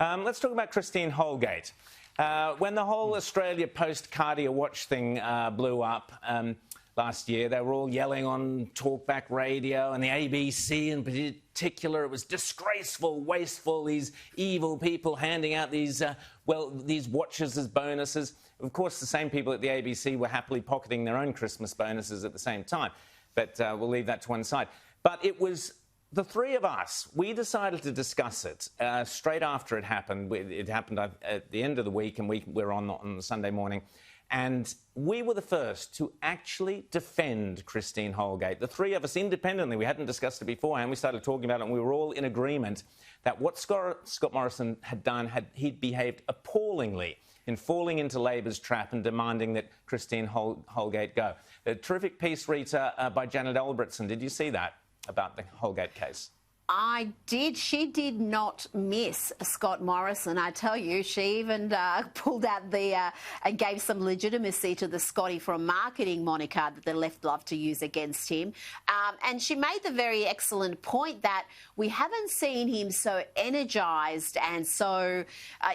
Let's talk about Christine Holgate. When the whole Australia Post Cartier watch thing blew up last year, they were all yelling on talkback radio and the ABC in particular. It was disgraceful, wasteful, these evil people handing out these watches as bonuses. Of course, the same people at the ABC were happily pocketing their own Christmas bonuses at the same time. But we'll leave that to one side. But it was the three of us. We decided to discuss it straight after it happened. It happened at the end of the week, and we're on the Sunday morning. And we were the first to actually defend Christine Holgate. The three of us independently, we hadn't discussed it beforehand, we started talking about it, and we were all in agreement that what Scott Morrison had done, he'd behaved appallingly in falling into Labor's trap and demanding that Christine Holgate go. A terrific piece, Rita, by Janet Albertson. Did you see that about the Holgate case? I did. She did not miss Scott Morrison. I tell you, she even pulled out and gave some legitimacy to the Scotty from marketing moniker that the left love to use against him. And she made the very excellent point that we haven't seen him so energised and so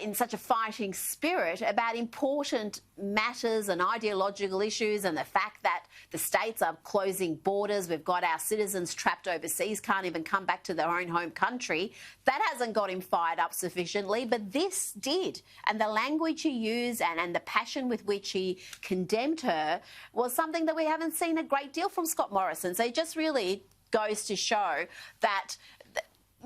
in such a fighting spirit about important matters and ideological issues, and the fact that the states are closing borders. We've got our citizens trapped overseas, can't even come back to their own home country. That hasn't got him fired up sufficiently, but this did. And the language he used and the passion with which he condemned her was something that we haven't seen a great deal from Scott Morrison. So it just really goes to show that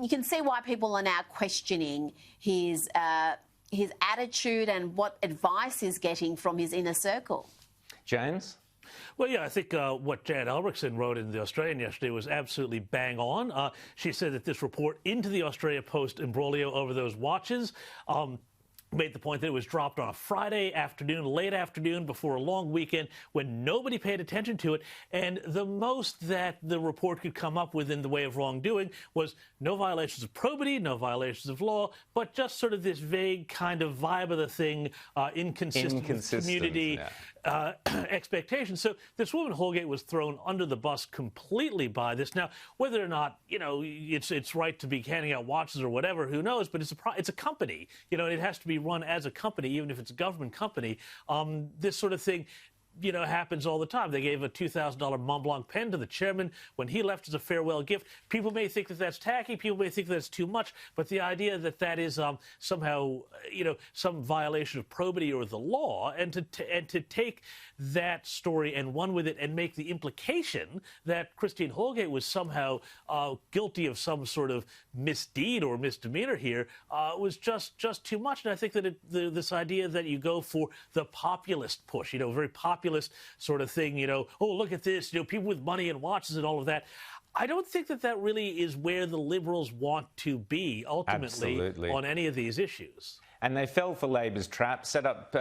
you can see why people are now questioning his attitude and what advice he's getting from his inner circle. James? Well, yeah, I think what Janet Albertson wrote in The Australian yesterday was absolutely bang on. She said that this report into the Australia Post imbroglio over those watches made the point that it was dropped on a Friday afternoon, late afternoon, before a long weekend when nobody paid attention to it. And the most that the report could come up with in the way of wrongdoing was no violations of probity, no violations of law, but just sort of this vague kind of vibe of the thing, inconsistent with community expectations. So this woman, Holgate, was thrown under the bus completely by this. Now, whether or not, it's right to be handing out watches or whatever, who knows? But it's a company, and it has to be run as a company, even if it's a government company. This sort of thing, happens all the time. They gave a $2,000 Mont Blanc pen to the chairman when he left as a farewell gift. People may think that that's tacky. People may think that it's too much. But the idea that that is somehow, some violation of probity or the law, and to take that story and run with it and make the implication that Christine Holgate was somehow guilty of some sort of misdeed or misdemeanor here was just too much. And I think that this idea that you go for the populist push, very populist sort of thing, oh, look at this, people with money and watches and all of that. I don't think that really is where the Liberals want to be ultimately. Absolutely. On any of these issues. And they fell for Labor's trap, set up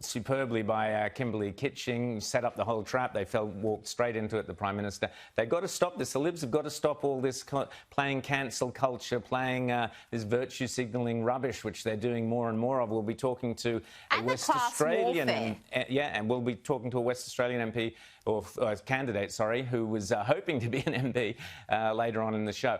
superbly by Kimberley Kitching, set up the whole trap. They walked straight into it, the Prime Minister. They've got to stop this. The Libs have got to stop all this playing cancel culture, playing this virtue signalling rubbish, which they're doing more and more of. We'll be talking to a West Australian, and we'll be talking to a West Australian MP, or candidate, sorry, who was hoping to be an MP later on in the show.